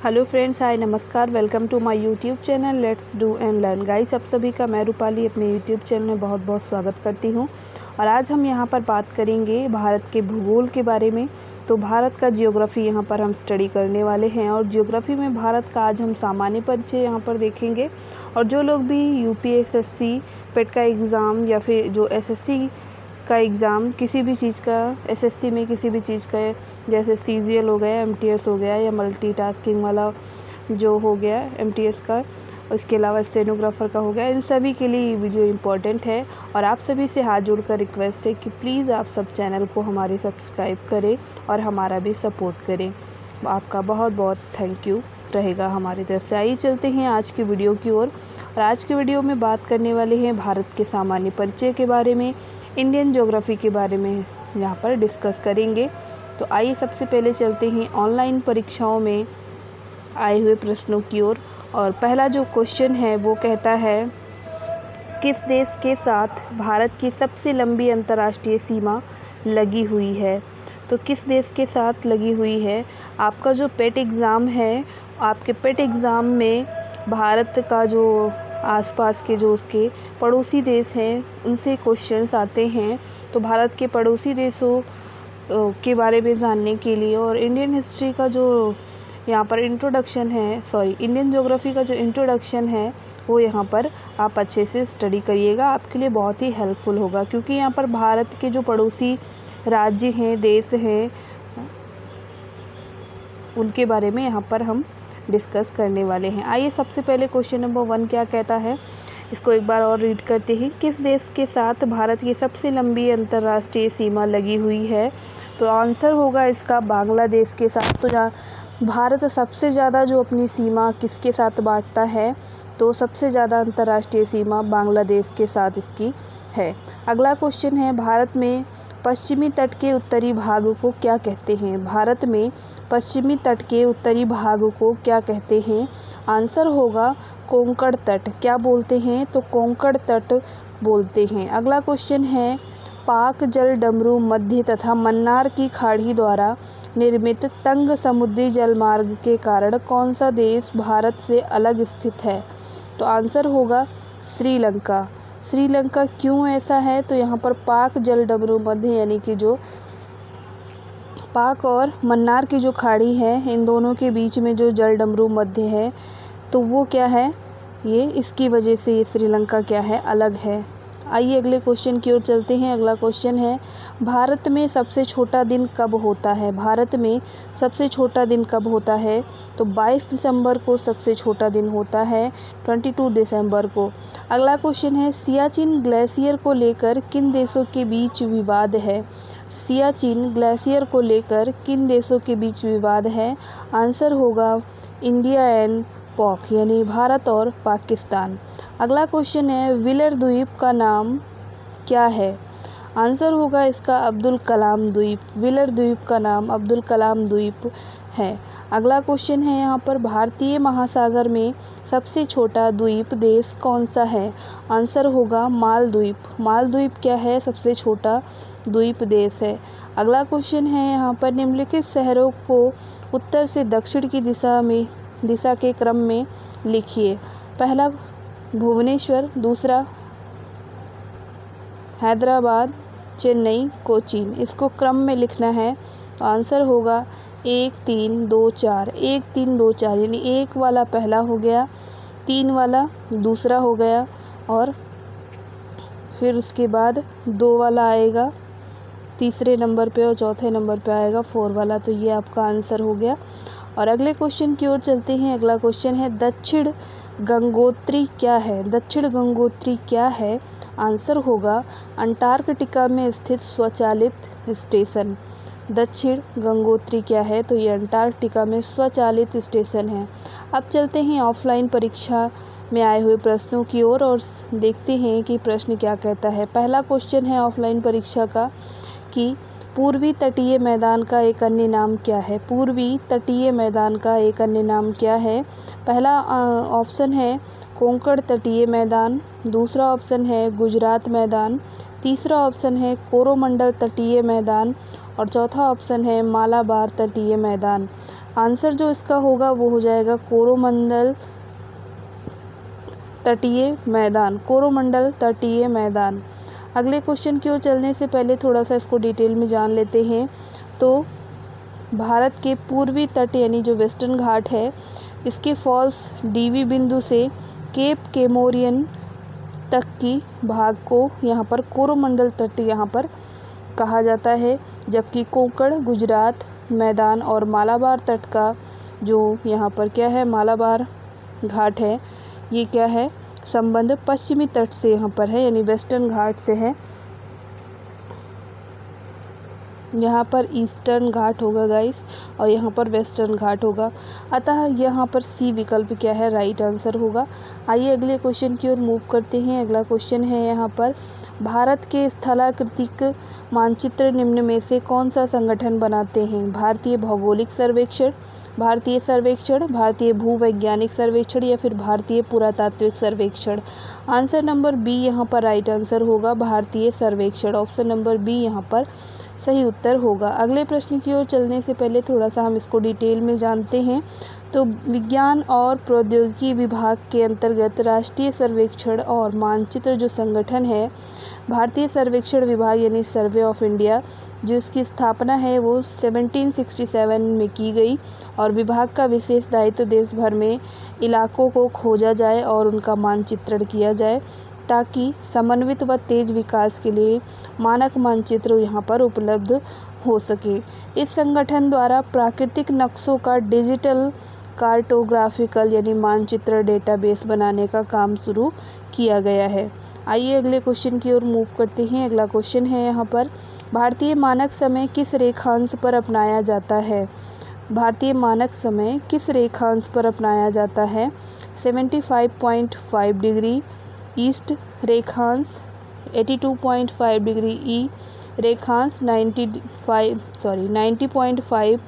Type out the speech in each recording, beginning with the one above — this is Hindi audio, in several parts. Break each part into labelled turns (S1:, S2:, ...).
S1: हेलो फ्रेंड्स, हाय, नमस्कार। Welcome to my YouTube channel let's do and learn. Guys, आप सभी का मैं रूपाली अपने यूट्यूब चैनल में बहुत बहुत स्वागत करती हूं। और आज हम यहां पर बात करेंगे भारत के भूगोल के बारे में। तो भारत का जियोग्राफी यहां पर हम स्टडी करने वाले हैं और जियोग्राफी में भारत का आज हम सामान्य परिचय यहां पर देखेंगे। और जो लोग भी यूपीएसएससी पेट का एग्ज़ाम या फिर जो एसएससी का एग्ज़ाम किसी भी चीज़ का एसएससी में किसी भी चीज़ का जैसे सीजीएल हो गया, एमटीएस हो गया या मल्टीटास्किंग वाला जो हो गया एमटीएस का, उसके अलावा स्टेनोग्राफर का हो गया, इन सभी के लिए ये वीडियो इम्पोर्टेंट है। और आप सभी से हाथ जोड़कर रिक्वेस्ट है कि प्लीज़ आप सब चैनल को हमारे सब्सक्राइब करें और हमारा भी सपोर्ट करें। आपका बहुत बहुत थैंक यू रहेगा हमारी तरफ से। आइए चलते हैं आज की वीडियो की ओर। और आज की वीडियो में बात करने वाले हैं भारत के सामान्य परिचय के बारे में, इंडियन ज्योग्राफी के बारे में यहाँ पर डिस्कस करेंगे। तो आइए सबसे पहले चलते हैं ऑनलाइन परीक्षाओं में आए हुए प्रश्नों की ओर। और पहला जो क्वेश्चन है वो कहता है, किस देश के साथ भारत की सबसे लंबी अंतर्राष्ट्रीय सीमा लगी हुई है? तो किस देश के साथ लगी हुई है? आपका जो पेट एग्ज़ाम है, आपके पेट एग्ज़ाम में भारत का जो आसपास के जो उसके पड़ोसी देश हैं उनसे क्वेश्चंस आते हैं। तो भारत के पड़ोसी देशों के बारे में जानने के लिए और इंडियन हिस्ट्री का जो यहाँ पर इंट्रोडक्शन है, इंडियन ज्योग्राफी का जो इंट्रोडक्शन है वो यहाँ पर आप अच्छे से स्टडी करिएगा, आपके लिए बहुत ही हेल्पफुल होगा। क्योंकि यहाँ पर भारत के जो पड़ोसी राज्य हैं, देश हैं, उनके बारे में यहाँ पर हम डिस्कस करने वाले हैं। आइए सबसे पहले क्वेश्चन नंबर 1 क्या कहता है, इसको एक बार और रीड करते हैं। किस देश के साथ भारत की सबसे लंबी अंतर्राष्ट्रीय सीमा लगी हुई है? तो आंसर होगा इसका बांग्लादेश के साथ। तो भारत सबसे ज़्यादा जो अपनी सीमा किसके साथ बांटता है? तो सबसे ज़्यादा अंतर्राष्ट्रीय सीमा बांग्लादेश के साथ इसकी है। अगला क्वेश्चन है, भारत में पश्चिमी तट के उत्तरी भाग को क्या कहते हैं? भारत में पश्चिमी तट के उत्तरी भाग को क्या कहते हैं? आंसर होगा कोंकण तट। क्या बोलते हैं? तो कोंकण तट बोलते हैं। अगला क्वेश्चन है, पाक जल डमरू मध्य तथा मन्नार की खाड़ी द्वारा निर्मित तंग समुद्री जलमार्ग के कारण कौन सा देश भारत से अलग स्थित है? तो आंसर होगा श्रीलंका। श्रीलंका क्यों ऐसा है? तो यहाँ पर पाक जल डमरू मध्य यानी कि जो पाक और मन्नार की जो खाड़ी है, इन दोनों के बीच में जो जल डमरू मध्य है, तो वो क्या है, ये इसकी वजह से ये श्रीलंका क्या है, अलग है। आइए अगले क्वेश्चन की ओर चलते हैं। अगला क्वेश्चन है, भारत में सबसे छोटा दिन कब होता है? भारत में सबसे छोटा दिन कब होता है? तो 22 दिसंबर को सबसे छोटा दिन होता है, 22 दिसंबर को। अगला क्वेश्चन है, सियाचिन ग्लेशियर को लेकर किन देशों के बीच विवाद है? सियाचिन ग्लेशियर को लेकर किन देशों के बीच विवाद है? आंसर होगा इंडिया एंड पाक यानी भारत और पाकिस्तान। अगला क्वेश्चन है, व्हीलर द्वीप का नाम क्या है? आंसर होगा इसका अब्दुल कलाम द्वीप। व्हीलर द्वीप का नाम अब्दुल कलाम द्वीप है। अगला क्वेश्चन है यहाँ पर, भारतीय महासागर में सबसे छोटा द्वीप देश कौन सा है? आंसर होगा मालद्वीप। मालद्वीप क्या है? सबसे छोटा द्वीप देश है। अगला क्वेश्चन है यहाँ पर, निम्नलिखित शहरों को उत्तर से दक्षिण की दिशा के क्रम में लिखिए। पहला भुवनेश्वर, दूसरा हैदराबाद, चेन्नई, कोचीन। इसको क्रम में लिखना है। तो आंसर होगा 1 3 2 4। 1 3 2 4 यानी 1 वाला पहला हो गया, 3 वाला दूसरा हो गया और फिर उसके बाद 2 वाला आएगा तीसरे नंबर पे और चौथे नंबर पे आएगा 4 वाला। तो ये आपका आंसर हो गया। और अगले क्वेश्चन की ओर चलते हैं। अगला क्वेश्चन है, दक्षिण गंगोत्री क्या है? दक्षिण गंगोत्री क्या है? आंसर होगा अंटार्कटिका में स्थित स्वचालित स्टेशन। दक्षिण गंगोत्री क्या है? तो ये अंटार्कटिका में स्वचालित स्टेशन है। अब चलते हैं ऑफलाइन परीक्षा में आए हुए प्रश्नों की ओर और देखते हैं कि प्रश्न क्या कहता है। पहला क्वेश्चन है ऑफलाइन परीक्षा का कि पूर्वी तटीय मैदान का एक अन्य नाम क्या है? पूर्वी तटीय मैदान का एक अन्य नाम क्या है? पहला ऑप्शन है कोंकण तटीय मैदान, दूसरा ऑप्शन है गुजरात मैदान, तीसरा ऑप्शन है कोरोमंडल तटीय मैदान और चौथा ऑप्शन है मालाबार तटीय मैदान। आंसर जो इसका होगा वो हो जाएगा कोरोमंडल तटीय मैदान, कोरोमंडल तटीय मैदान। अगले क्वेश्चन की ओर चलने से पहले थोड़ा सा इसको डिटेल में जान लेते हैं। तो भारत के पूर्वी तट यानी जो वेस्टर्न घाट है, इसके फॉल्स डीवी बिंदु से केप केमोरियन तक की भाग को यहाँ पर कोरोमंडल तट यहाँ पर कहा जाता है, जबकि कोंकण, गुजरात मैदान और मालाबार तट का जो यहाँ पर क्या है, मालाबार घाट है, ये क्या है, संबंध पश्चिमी तट से यहाँ पर है, यानी वेस्टर्न घाट से है। यहाँ पर ईस्टर्न घाट होगा गाइस और यहाँ पर वेस्टर्न घाट होगा, अतः यहाँ पर सी विकल्प क्या है, राइट आंसर होगा। आइए अगले क्वेश्चन की ओर मूव करते हैं। अगला क्वेश्चन है यहाँ पर, भारत के स्थलाकृतिक मानचित्र निम्न में से कौन सा संगठन बनाते हैं? भारतीय भौगोलिक सर्वेक्षण, भारतीय सर्वेक्षण, भारतीय भूवैज्ञानिक सर्वेक्षण या फिर भारतीय पुरातात्विक सर्वेक्षण। आंसर नंबर बी यहाँ पर राइट आंसर होगा, भारतीय सर्वेक्षण। ऑप्शन नंबर बी यहाँ पर सही उत्तर होगा। अगले प्रश्न की ओर चलने से पहले थोड़ा सा हम इसको डिटेल में जानते हैं। तो विज्ञान और प्रौद्योगिकी विभाग के अंतर्गत राष्ट्रीय सर्वेक्षण और मानचित्र जो संगठन है, भारतीय सर्वेक्षण विभाग यानी सर्वे ऑफ इंडिया, जो इसकी स्थापना है वो 1767 में की गई और विभाग का विशेष दायित्व देश भर में इलाकों को खोजा जाए और उनका मानचित्रण किया जाए, ताकि समन्वित व तेज विकास के लिए मानक मानचित्र यहाँ पर उपलब्ध हो सके। इस संगठन द्वारा प्राकृतिक नक्शों का डिजिटल कार्टोग्राफिकल यानी मानचित्र डेटाबेस बनाने का काम शुरू किया गया है। आइए अगले क्वेश्चन की ओर मूव करते हैं। अगला क्वेश्चन है यहाँ पर, भारतीय मानक समय किस रेखांश पर अपनाया जाता है? भारतीय मानक समय किस रेखांश पर अपनाया जाता है? 75.5 डिग्री ईस्ट रेखांश, 82.5 डिग्री ई रेखांश, 90.5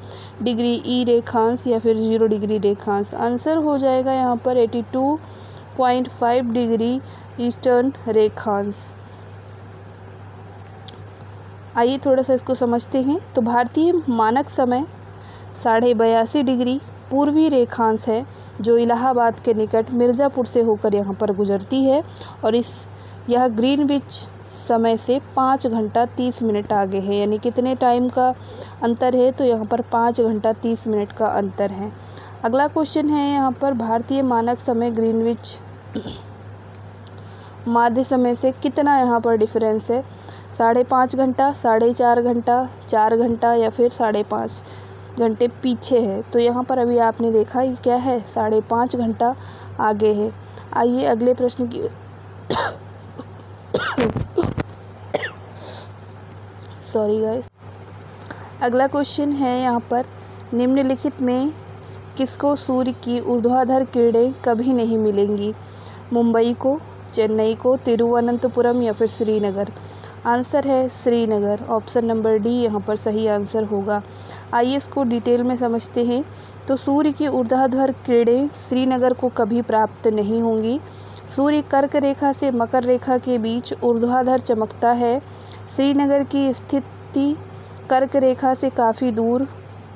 S1: डिग्री ई रेखांश या फिर 0 डिग्री रेखांश। आंसर हो जाएगा यहाँ पर 82.5 डिग्री ईस्टर्न रेखांश। आइए थोड़ा सा इसको समझते हैं। तो भारतीय मानक समय 82.5 डिग्री पूर्वी रेखांश है, जो इलाहाबाद के निकट मिर्ज़ापुर से होकर यहाँ पर गुजरती है और यह ग्रीनविच समय से 5 घंटा 30 मिनट आगे है। यानी कितने टाइम का अंतर है? तो यहाँ पर 5 घंटा 30 मिनट का अंतर है। अगला क्वेश्चन है यहाँ पर, भारतीय मानक समय ग्रीनविच माध्य समय से कितना यहाँ पर डिफरेंस है? 5.5 घंटा, 4.5 घंटा, 4 घंटा या फिर 5.5 घंटे पीछे है। तो यहाँ पर अभी आपने देखा ये क्या है, 5.5 घंटा आगे है। आइए अगले प्रश्न की सॉरी गाइस। अगला क्वेश्चन है यहाँ पर, निम्नलिखित में किसको सूर्य की ऊर्ध्वाधर किरणें कभी नहीं मिलेंगी? मुंबई को, चेन्नई को, तिरुवनंतपुरम या फिर श्रीनगर। आंसर है श्रीनगर। ऑप्शन नंबर डी यहाँ पर सही आंसर होगा। आइए इसको डिटेल में समझते हैं। तो सूर्य की ऊर्ध्वाधर किरणें श्रीनगर को कभी प्राप्त नहीं होंगी। सूर्य कर्क रेखा से मकर रेखा के बीच ऊर्ध्वाधर चमकता है। श्रीनगर की स्थिति कर्क रेखा से काफ़ी दूर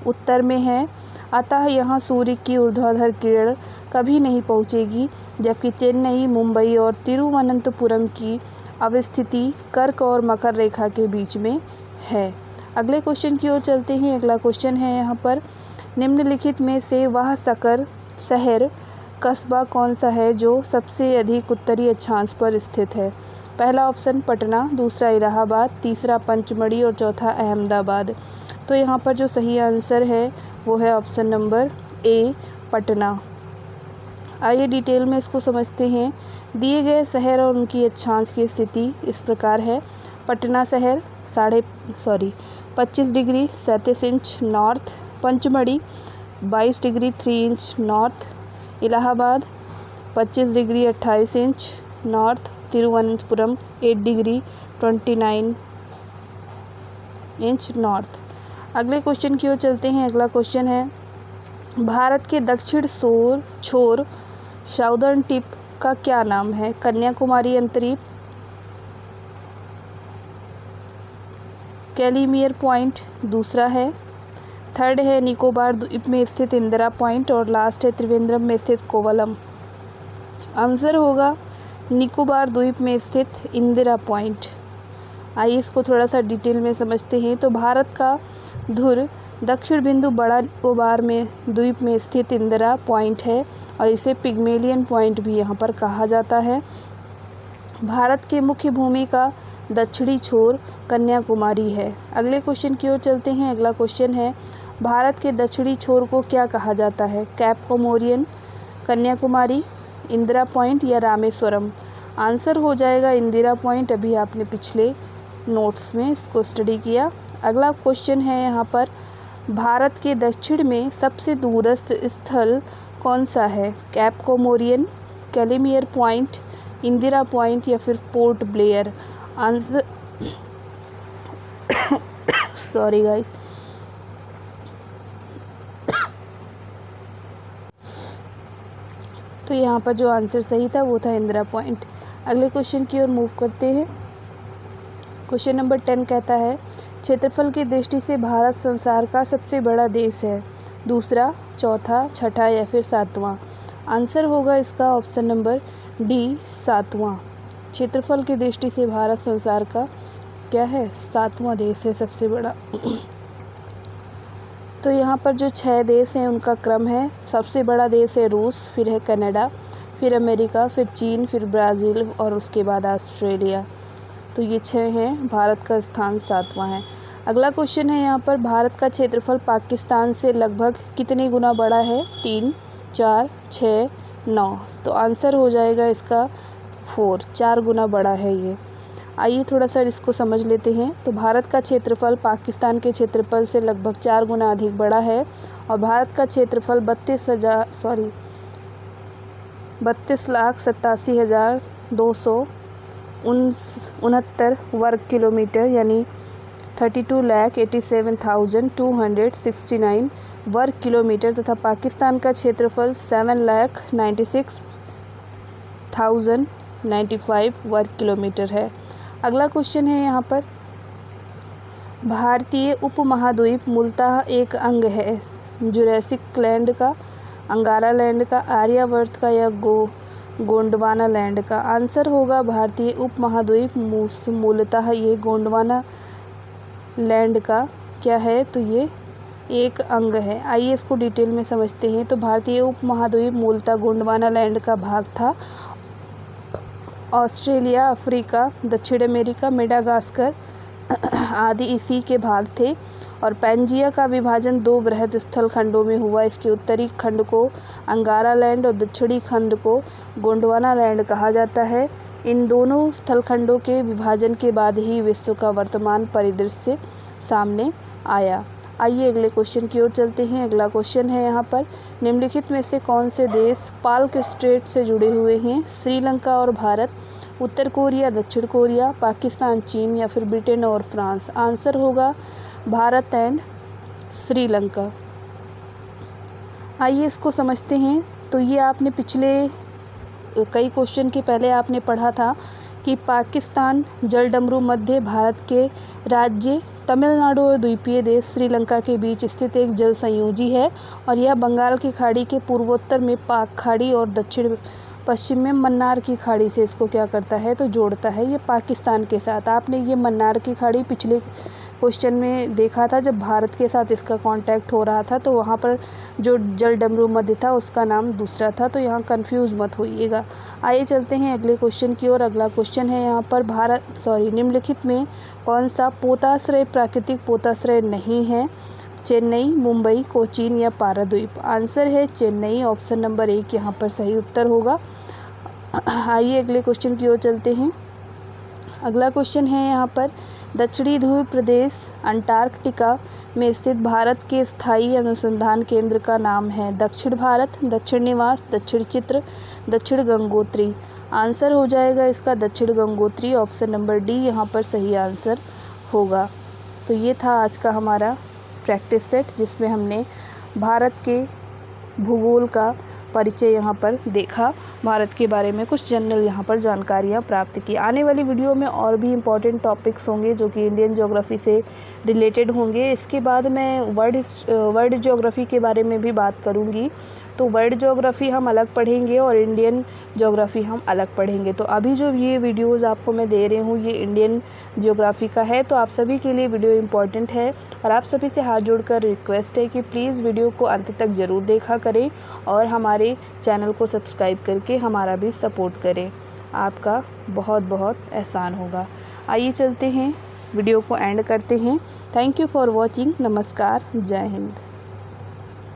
S1: उत्तर में है, अतः यहाँ सूर्य की ऊर्ध्वाधर किरण कभी नहीं पहुँचेगी, जबकि चेन्नई, मुंबई और तिरुवनंतपुरम की अवस्थिति कर्क और मकर रेखा के बीच में है। अगले क्वेश्चन की ओर चलते हैं। अगला क्वेश्चन है यहाँ पर, निम्नलिखित में से वह शहर कस्बा कौन सा है जो सबसे अधिक उत्तरी अक्षांश पर स्थित है? पहला ऑप्शन पटना, दूसरा इलाहाबाद, तीसरा पंचमढ़ी और चौथा अहमदाबाद। तो यहाँ पर जो सही आंसर है वो है ऑप्शन नंबर ए, पटना। आइए डिटेल में इसको समझते हैं। दिए गए शहर और उनकी अक्षांश की स्थिति इस प्रकार है। पटना शहर 25 degree 37 inch north, Pachmarhi 22 degree 3 inch north, Allahabad 25 degree 28 inch north, Thiruvananthapuram 8 degree 29 inch north. अगले क्वेश्चन की ओर चलते हैं। अगला क्वेश्चन है भारत के दक्षिण छोर साउदर्न टिप का क्या नाम है? कन्याकुमारी अंतरीप, कैलीमियर पॉइंट दूसरा है, थर्ड है निकोबार द्वीप में स्थित इंदिरा पॉइंट और लास्ट है त्रिवेंद्रम में स्थित कोवलम। आंसर होगा निकोबार द्वीप में स्थित इंदिरा पॉइंट। आइए इसको थोड़ा सा डिटेल में समझते हैं। तो भारत का धुर दक्षिण बिंदु बड़ा निकोबार में द्वीप में स्थित इंदिरा पॉइंट है और इसे पिग्मेलियन पॉइंट भी यहाँ पर कहा जाता है। भारत के मुख्य भूमि का दक्षिणी छोर कन्याकुमारी है। अगले क्वेश्चन की ओर चलते हैं। अगला क्वेश्चन है भारत के दक्षिणी छोर को क्या कहा जाता है? कैप कोमोरियन, कन्याकुमारी, इंदिरा पॉइंट या रामेश्वरम। आंसर हो जाएगा इंदिरा पॉइंट। अभी आपने पिछले नोट्स में इसको स्टडी किया। अगला क्वेश्चन है यहाँ पर भारत के दक्षिण में सबसे दूरस्थ स्थल कौन सा है? कैप कोमोरियन, कैलीमियर पॉइंट, इंदिरा पॉइंट या फिर port Blair. Answer sorry guys, तो यहाँ पर जो आंसर सही था वो था इंदिरा पॉइंट। अगले क्वेश्चन की ओर मूव करते हैं। क्वेश्चन नंबर 10 कहता है क्षेत्रफल की दृष्टि से भारत संसार का सबसे बड़ा देश है? दूसरा, चौथा, छठा या फिर सातवां। आंसर होगा इसका ऑप्शन नंबर डी, सातवां। क्षेत्रफल की दृष्टि से भारत संसार का क्या है? सातवां देश है सबसे बड़ा। तो यहाँ पर जो 6 देश हैं उनका क्रम है। सबसे बड़ा देश है रूस, फिर है कनाडा, फिर अमेरिका, फिर चीन, फिर ब्राज़ील और उसके बाद ऑस्ट्रेलिया। तो ये 6 हैं। भारत का स्थान 7वां है। अगला क्वेश्चन है यहाँ पर भारत का क्षेत्रफल पाकिस्तान से लगभग कितने गुना बड़ा है? 3, 4, 6, 9। तो आंसर हो जाएगा इसका 4 गुना बड़ा है ये। आइए थोड़ा सा इसको समझ लेते हैं। तो भारत का क्षेत्रफल पाकिस्तान के क्षेत्रफल से लगभग 4 गुना अधिक बड़ा है और भारत का क्षेत्रफल 32,87,269 वर्ग किलोमीटर यानी 32,87,269 वर्ग किलोमीटर तथा पाकिस्तान का क्षेत्रफल 7,96,095 वर्ग किलोमीटर है। अगला क्वेश्चन है यहाँ पर भारतीय उपमहाद्वीप मूलतः एक अंग है? जुरैसिक लैंड का, अंगारा लैंड का, आर्यावर्त का या गोंडवाना लैंड का। आंसर होगा भारतीय उपमहाद्वीप मूलतः ये गोंडवाना लैंड का क्या है? तो ये एक अंग है। आइए इसको डिटेल में समझते हैं। तो भारतीय उपमहाद्वीप मूलतः गोंडवाना लैंड का भाग था। ऑस्ट्रेलिया, अफ्रीका, दक्षिण अमेरिका, मेडागास्कर आदि इसी के भाग थे और पैंजिया का विभाजन 2 बृहद स्थल खंडों में हुआ। इसके उत्तरी खंड को अंगारा लैंड और दक्षिणी खंड को गोंडवाना लैंड कहा जाता है। इन दोनों स्थल खंडों के विभाजन के बाद ही विश्व का वर्तमान परिदृश्य सामने आया। आइए अगले क्वेश्चन की ओर चलते हैं। अगला क्वेश्चन है यहाँ पर निम्नलिखित में से कौन से देश पाल्क स्ट्रेट से जुड़े हुए हैं? श्रीलंका और भारत, उत्तर कोरिया, दक्षिण कोरिया, पाकिस्तान, चीन या फिर ब्रिटेन और फ्रांस। आंसर होगा भारत एंड श्रीलंका। आइए इसको समझते हैं। तो ये आपने पिछले कई क्वेश्चन के पहले आपने पढ़ा था कि पाकिस्तान जलडमरू मध्य भारत के राज्य तमिलनाडु और द्वीपीय देश श्रीलंका के बीच स्थित एक जल संयोजी है और यह बंगाल की खाड़ी के पूर्वोत्तर में पाक खाड़ी और दक्षिण पश्चिम में मन्नार की खाड़ी से इसको क्या करता है? तो जोड़ता है ये पाकिस्तान के साथ। आपने ये मन्नार की खाड़ी पिछले क्वेश्चन में देखा था जब भारत के साथ इसका कांटेक्ट हो रहा था, तो वहाँ पर जो जलडमरू मध्य था उसका नाम दूसरा था। तो यहाँ कंफ्यूज मत होइएगा। आइए चलते हैं अगले क्वेश्चन की ओर। अगला क्वेश्चन है यहाँ पर निम्नलिखित में कौन सा पोताश्रय प्राकृतिक पोताश्रय नहीं है? चेन्नई, मुंबई, कोचीन या पारादीप। आंसर है चेन्नई। ऑप्शन नंबर 1 यहाँ पर सही उत्तर होगा। आइए अगले क्वेश्चन की ओर चलते हैं। अगला क्वेश्चन है यहाँ पर दक्षिणी ध्रुव प्रदेश अंटार्कटिका में स्थित भारत के स्थायी अनुसंधान केंद्र का नाम है? दक्षिण भारत, दक्षिण निवास, दक्षिण चित्र, दक्षिण गंगोत्री। आंसर हो जाएगा इसका दक्षिण गंगोत्री। ऑप्शन नंबर डी यहाँ पर सही आंसर होगा। तो ये था आज का हमारा प्रैक्टिस सेट, जिसमें हमने भारत के भूगोल का परिचय यहाँ पर देखा, भारत के बारे में कुछ जनरल यहाँ पर जानकारियाँ प्राप्त की। आने वाली वीडियो में और भी इम्पॉर्टेंट टॉपिक्स होंगे जो कि इंडियन ज्योग्राफी से रिलेटेड होंगे। इसके बाद मैं वर्ल्ड ज्योग्राफी के बारे में भी बात करूँगी। तो वर्ल्ड ज्योग्राफी हम अलग पढ़ेंगे और इंडियन ज्योग्राफी हम अलग पढ़ेंगे। तो अभी जो ये वीडियोज़ आपको मैं दे रही हूँ ये इंडियन ज्योग्राफी का है, तो आप सभी के लिए वीडियो इम्पॉर्टेंट है और आप सभी से हाथ जोड़कर रिक्वेस्ट है कि प्लीज़ वीडियो को अंत तक ज़रूर देखा करें और हमारे चैनल को सब्सक्राइब करके हमारा भी सपोर्ट करें। आपका बहुत बहुत एहसान होगा। आइए चलते हैं, वीडियो को एंड करते हैं। Thank you for watching. नमस्कार, जय हिंद।